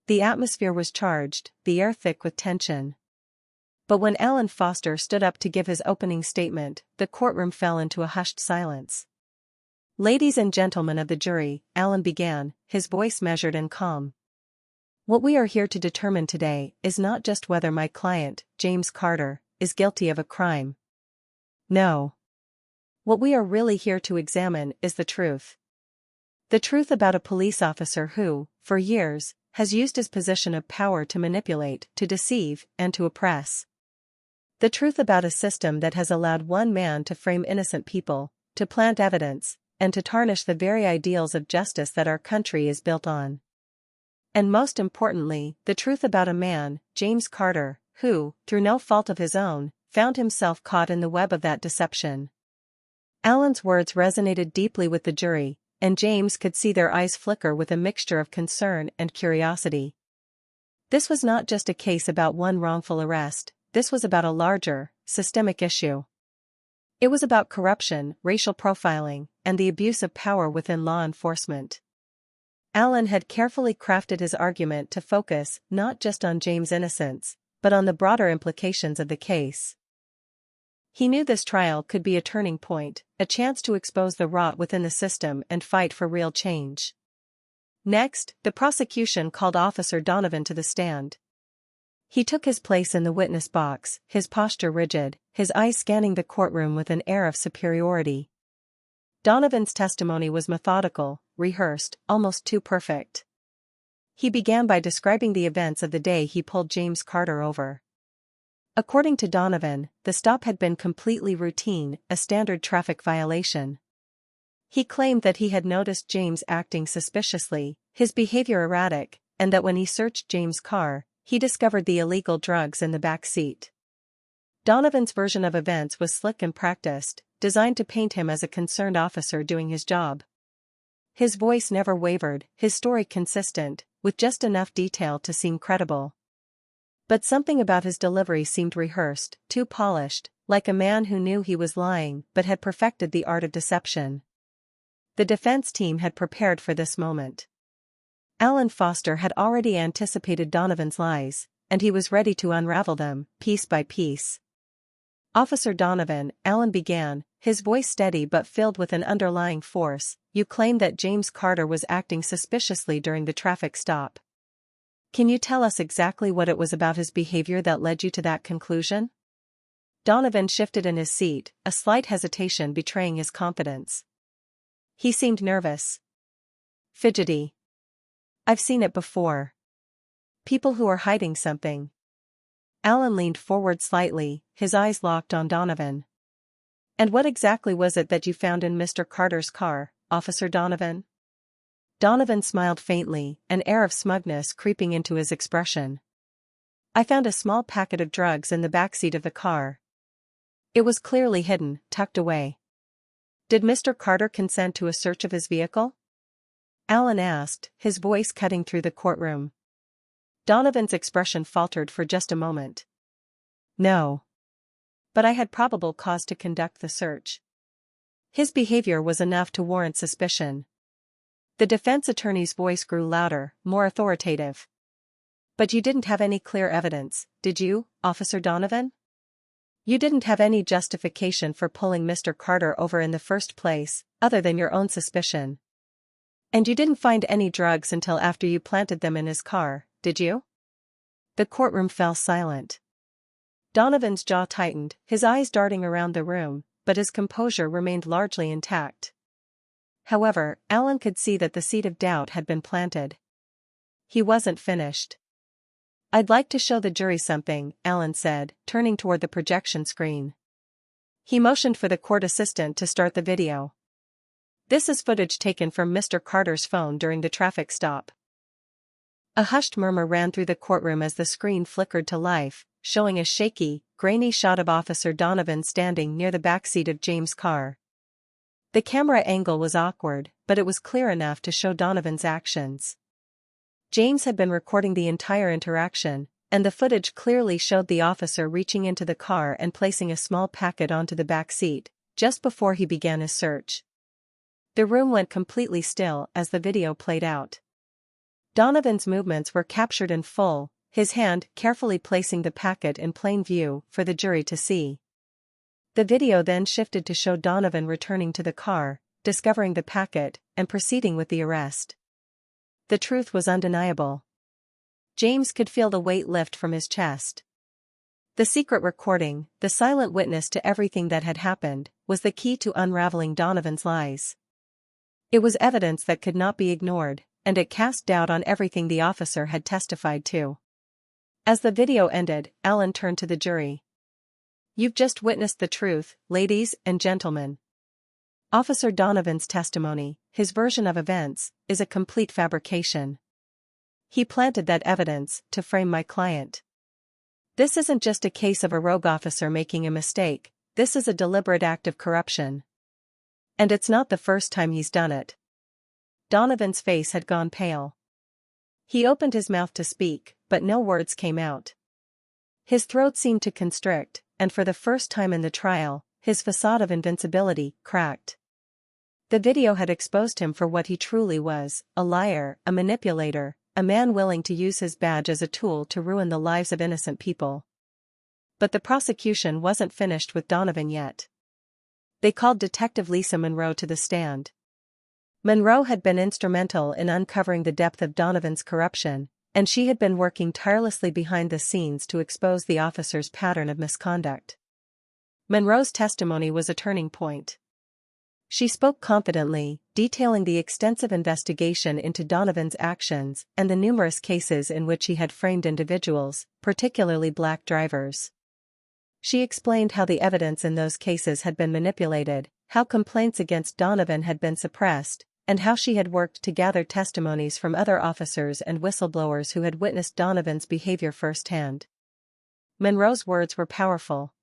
The atmosphere was charged, the air thick with tension. But when Alan Foster stood up to give his opening statement, the courtroom fell into a hushed silence. "Ladies and gentlemen of the jury," Alan began, his voice measured and calm. "What we are here to determine today is not just whether my client, James Carter, is guilty of a crime. No. What we are really here to examine is the truth. The truth about a police officer who, for years, has used his position of power to manipulate, to deceive, and to oppress. The truth about a system that has allowed one man to frame innocent people, to plant evidence, and to tarnish the very ideals of justice that our country is built on. And most importantly, the truth about a man, James Carter, who, through no fault of his own, found himself caught in the web of that deception." Alan's words resonated deeply with the jury, and James could see their eyes flicker with a mixture of concern and curiosity. This was not just a case about one wrongful arrest, this was about a larger, systemic issue. It was about corruption, racial profiling, and the abuse of power within law enforcement. Alan had carefully crafted his argument to focus not just on James' innocence, but on the broader implications of the case. He knew this trial could be a turning point, a chance to expose the rot within the system and fight for real change. Next, the prosecution called Officer Donovan to the stand. He took his place in the witness box, his posture rigid, his eyes scanning the courtroom with an air of superiority. Donovan's testimony was methodical, rehearsed, almost too perfect. He began by describing the events of the day he pulled James Carter over. According to Donovan, the stop had been completely routine, a standard traffic violation. He claimed that he had noticed James acting suspiciously, his behavior erratic, and that when he searched James' car, he discovered the illegal drugs in the back seat. Donovan's version of events was slick and practiced, designed to paint him as a concerned officer doing his job. His voice never wavered, his story consistent, with just enough detail to seem credible. But something about his delivery seemed rehearsed, too polished, like a man who knew he was lying but had perfected the art of deception. The defense team had prepared for this moment. Alan Foster had already anticipated Donovan's lies, and he was ready to unravel them, piece by piece. "Officer Donovan," Alan began, his voice steady but filled with an underlying force, "you claim that James Carter was acting suspiciously during the traffic stop. Can you tell us exactly what it was about his behavior that led you to that conclusion?" Donovan shifted in his seat, a slight hesitation betraying his confidence. He seemed nervous. Fidgety. "I've seen it before. People who are hiding something." Alan leaned forward slightly, his eyes locked on Donovan. "And what exactly was it that you found in Mr. Carter's car, Officer Donovan?" Donovan smiled faintly, an air of smugness creeping into his expression. "I found a small packet of drugs in the backseat of the car. It was clearly hidden, tucked away." "Did Mr. Carter consent to a search of his vehicle?" Alan asked, his voice cutting through the courtroom. Donovan's expression faltered for just a moment. "No. But I had probable cause to conduct the search. His behavior was enough to warrant suspicion." The defense attorney's voice grew louder, more authoritative. "But you didn't have any clear evidence, did you, Officer Donovan? You didn't have any justification for pulling Mr. Carter over in the first place, other than your own suspicion. And you didn't find any drugs until after you planted them in his car, did you?" The courtroom fell silent. Donovan's jaw tightened, his eyes darting around the room, but his composure remained largely intact. However, Alan could see that the seed of doubt had been planted. He wasn't finished. "I'd like to show the jury something," Alan said, turning toward the projection screen. He motioned for the court assistant to start the video. "This is footage taken from Mr. Carter's phone during the traffic stop." A hushed murmur ran through the courtroom as the screen flickered to life, showing a shaky, grainy shot of Officer Donovan standing near the backseat of James' car. The camera angle was awkward, but it was clear enough to show Donovan's actions. James had been recording the entire interaction, and the footage clearly showed the officer reaching into the car and placing a small packet onto the back seat, just before he began his search. The room went completely still as the video played out. Donovan's movements were captured in full, his hand carefully placing the packet in plain view for the jury to see. The video then shifted to show Donovan returning to the car, discovering the packet, and proceeding with the arrest. The truth was undeniable. James could feel the weight lift from his chest. The secret recording, the silent witness to everything that had happened, was the key to unraveling Donovan's lies. It was evidence that could not be ignored, and it cast doubt on everything the officer had testified to. As the video ended, Alan turned to the jury. "You've just witnessed the truth, ladies and gentlemen. Officer Donovan's testimony, his version of events, is a complete fabrication. He planted that evidence to frame my client. This isn't just a case of a rogue officer making a mistake, this is a deliberate act of corruption. And it's not the first time he's done it." Donovan's face had gone pale. He opened his mouth to speak, but no words came out. His throat seemed to constrict, and for the first time in the trial, his facade of invincibility cracked. The video had exposed him for what he truly was, a liar, a manipulator, a man willing to use his badge as a tool to ruin the lives of innocent people. But the prosecution wasn't finished with Donovan yet. They called Detective Lisa Monroe to the stand. Monroe had been instrumental in uncovering the depth of Donovan's corruption, and she had been working tirelessly behind the scenes to expose the officer's pattern of misconduct. Monroe's testimony was a turning point. She spoke confidently, detailing the extensive investigation into Donovan's actions and the numerous cases in which he had framed individuals, particularly black drivers. She explained how the evidence in those cases had been manipulated, how complaints against Donovan had been suppressed, and how she had worked to gather testimonies from other officers and whistleblowers who had witnessed Donovan's behavior firsthand. Monroe's words were powerful.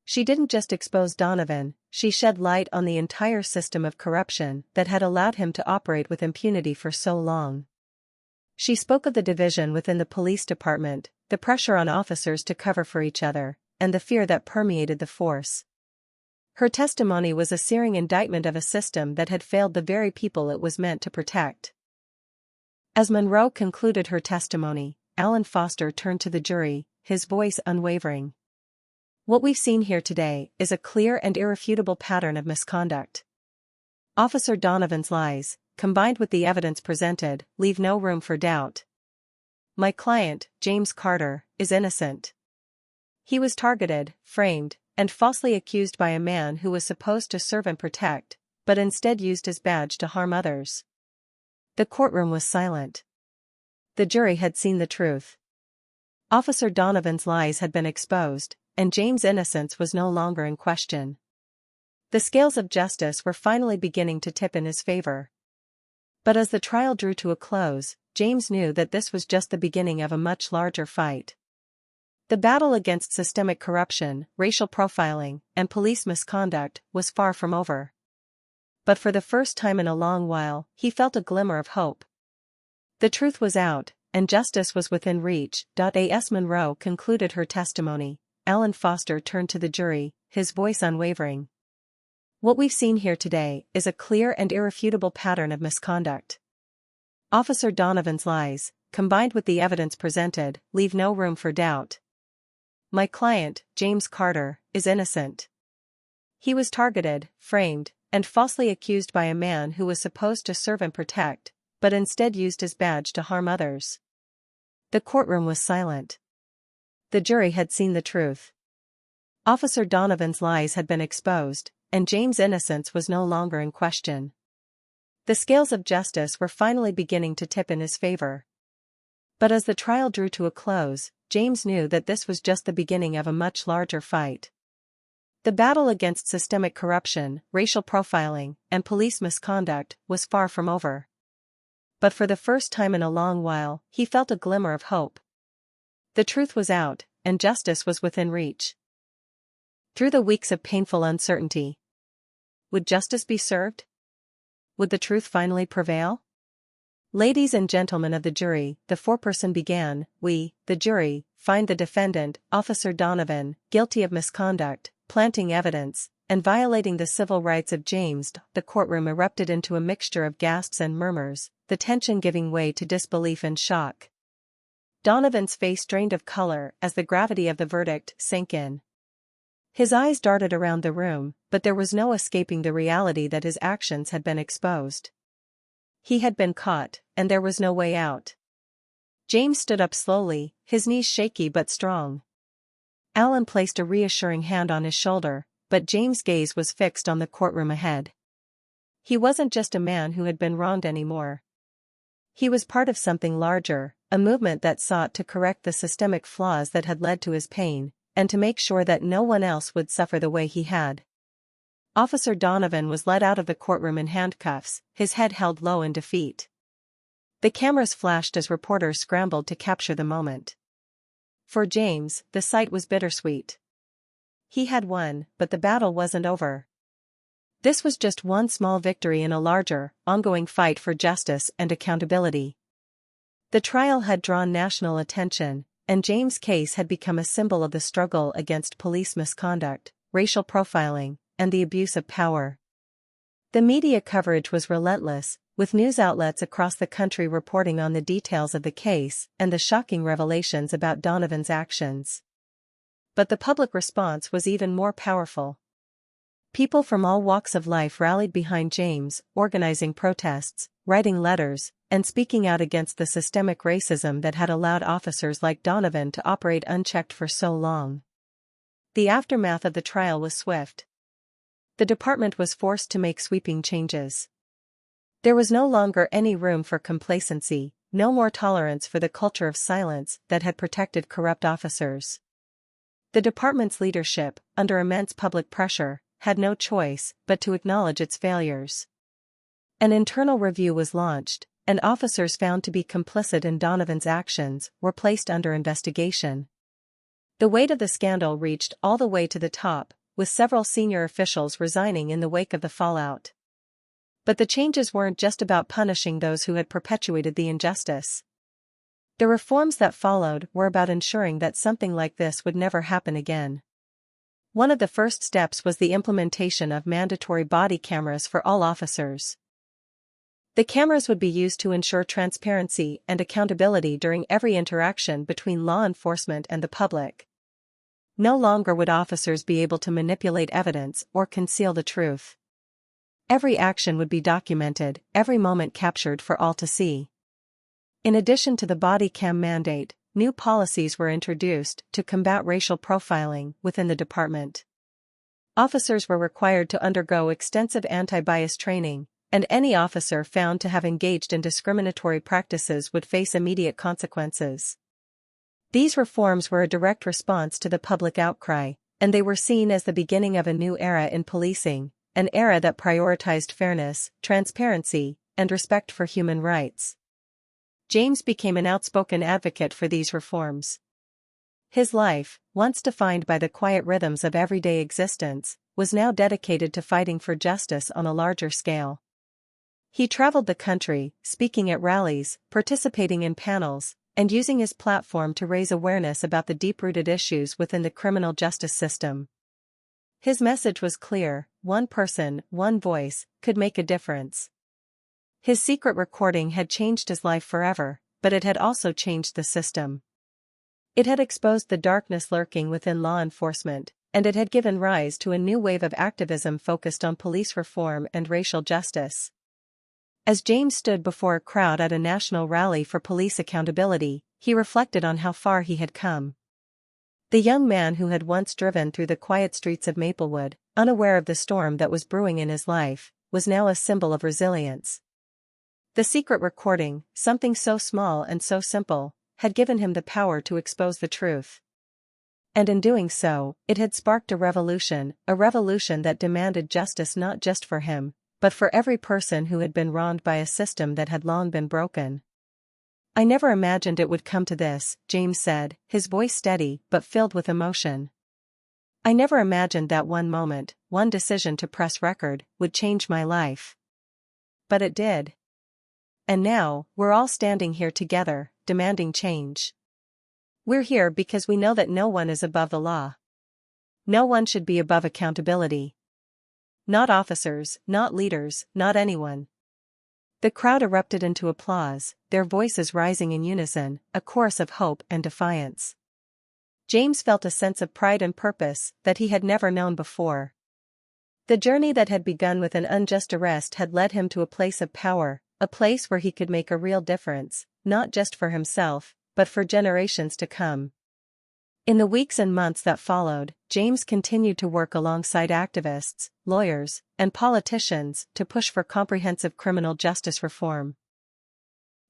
She didn't just expose Donovan, she shed light on the entire system of corruption that had allowed him to operate with impunity for so long. She spoke of the division within the police department, the pressure on officers to cover for each other, and the fear that permeated the force. Her testimony was a searing indictment of a system that had failed the very people it was meant to protect. As Monroe concluded her testimony, Alan Foster turned to the jury, his voice unwavering. What we've seen here today is a clear and irrefutable pattern of misconduct. Officer Donovan's lies, combined with the evidence presented, leave no room for doubt. My client, James Carter, is innocent. He was targeted, framed, and falsely accused by a man who was supposed to serve and protect, but instead used his badge to harm others. The courtroom was silent. The jury had seen the truth. Officer Donovan's lies had been exposed, and James' innocence was no longer in question. The scales of justice were finally beginning to tip in his favor. But as the trial drew to a close, James knew that this was just the beginning of a much larger fight. The battle against systemic corruption, racial profiling, and police misconduct was far from over. But for the first time in a long while, he felt a glimmer of hope. The truth was out, and justice was within reach. As Monroe concluded her testimony, Alan Foster turned to the jury, his voice unwavering. What we've seen here today is a clear and irrefutable pattern of misconduct. Officer Donovan's lies, combined with the evidence presented, leave no room for doubt. My client, James Carter, is innocent. He was targeted, framed, and falsely accused by a man who was supposed to serve and protect, but instead used his badge to harm others. The courtroom was silent. The jury had seen the truth. Officer Donovan's lies had been exposed, and James' innocence was no longer in question. The scales of justice were finally beginning to tip in his favor. But as the trial drew to a close, James knew that this was just the beginning of a much larger fight. The battle against systemic corruption, racial profiling, and police misconduct was far from over. But for the first time in a long while, he felt a glimmer of hope. The truth was out, and justice was within reach. Through the weeks of painful uncertainty, would justice be served? Would the truth finally prevail? Ladies and gentlemen of the jury, the foreperson began. We, the jury, find the defendant, Officer Donovan, guilty of misconduct, planting evidence, and violating the civil rights of James. The courtroom erupted into a mixture of gasps and murmurs, the tension giving way to disbelief and shock. Donovan's face drained of color as the gravity of the verdict sank in. His eyes darted around the room, but there was no escaping the reality that his actions had been exposed. He had been caught, and there was no way out. James stood up slowly, his knees shaky but strong. Alan placed a reassuring hand on his shoulder, but James' gaze was fixed on the courtroom ahead. He wasn't just a man who had been wronged anymore. He was part of something larger, a movement that sought to correct the systemic flaws that had led to his pain, and to make sure that no one else would suffer the way he had. Officer Donovan was led out of the courtroom in handcuffs, his head held low in defeat. The cameras flashed as reporters scrambled to capture the moment. For James, the sight was bittersweet. He had won, but the battle wasn't over. This was just one small victory in a larger, ongoing fight for justice and accountability. The trial had drawn national attention, and James' case had become a symbol of the struggle against police misconduct, racial profiling, and the abuse of power. The media coverage was relentless, with news outlets across the country reporting on the details of the case and the shocking revelations about Donovan's actions. But the public response was even more powerful. People from all walks of life rallied behind James, organizing protests, writing letters, and speaking out against the systemic racism that had allowed officers like Donovan to operate unchecked for so long. The aftermath of the trial was swift. The department was forced to make sweeping changes. There was no longer any room for complacency, no more tolerance for the culture of silence that had protected corrupt officers. The department's leadership, under immense public pressure, had no choice but to acknowledge its failures. An internal review was launched, and officers found to be complicit in Donovan's actions were placed under investigation. The weight of the scandal reached all the way to the top, with several senior officials resigning in the wake of the fallout. But the changes weren't just about punishing those who had perpetuated the injustice. The reforms that followed were about ensuring that something like this would never happen again. One of the first steps was the implementation of mandatory body cameras for all officers. The cameras would be used to ensure transparency and accountability during every interaction between law enforcement and the public. No longer would officers be able to manipulate evidence or conceal the truth. Every action would be documented, every moment captured for all to see. In addition to the body cam mandate, new policies were introduced to combat racial profiling within the department. Officers were required to undergo extensive anti-bias training, and any officer found to have engaged in discriminatory practices would face immediate consequences. These reforms were a direct response to the public outcry, and they were seen as the beginning of a new era in policing, an era that prioritized fairness, transparency, and respect for human rights. James became an outspoken advocate for these reforms. His life, once defined by the quiet rhythms of everyday existence, was now dedicated to fighting for justice on a larger scale. He traveled the country, speaking at rallies, participating in panels, and using his platform to raise awareness about the deep-rooted issues within the criminal justice system. His message was clear: one person, one voice, could make a difference. His secret recording had changed his life forever, but it had also changed the system. It had exposed the darkness lurking within law enforcement, and it had given rise to a new wave of activism focused on police reform and racial justice. As James stood before a crowd at a national rally for police accountability, he reflected on how far he had come. The young man who had once driven through the quiet streets of Maplewood, unaware of the storm that was brewing in his life, was now a symbol of resilience. The secret recording, something so small and so simple, had given him the power to expose the truth. And in doing so, it had sparked a revolution that demanded justice not just for him, but for every person who had been wronged by a system that had long been broken. "I never imagined it would come to this," James said, his voice steady but filled with emotion. "I never imagined that one moment, one decision to press record, would change my life. But it did. And now, we're all standing here together, demanding change. We're here because we know that no one is above the law. No one should be above accountability. Not officers, not leaders, not anyone." The crowd erupted into applause, their voices rising in unison, a chorus of hope and defiance. James felt a sense of pride and purpose that he had never known before. The journey that had begun with an unjust arrest had led him to a place of power, a place where he could make a real difference, not just for himself, but for generations to come. In the weeks and months that followed, James continued to work alongside activists, lawyers, and politicians to push for comprehensive criminal justice reform.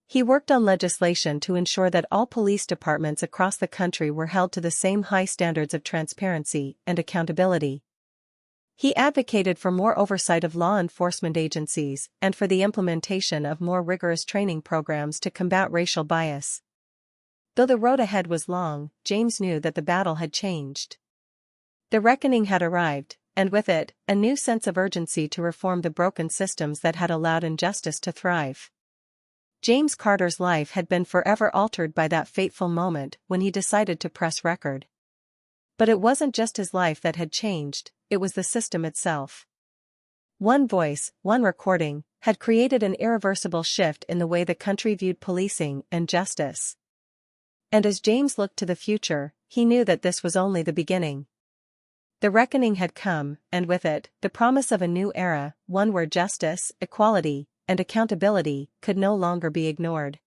He worked on legislation to ensure that all police departments across the country were held to the same high standards of transparency and accountability. He advocated for more oversight of law enforcement agencies and for the implementation of more rigorous training programs to combat racial bias. Though the road ahead was long, James knew that the battle had changed. The reckoning had arrived, and with it, a new sense of urgency to reform the broken systems that had allowed injustice to thrive. James Carter's life had been forever altered by that fateful moment when he decided to press record. But it wasn't just his life that had changed, it was the system itself. One voice, one recording, had created an irreversible shift in the way the country viewed policing and justice. And as James looked to the future, he knew that this was only the beginning. The reckoning had come, and with it, the promise of a new era, one where justice, equality, and accountability could no longer be ignored.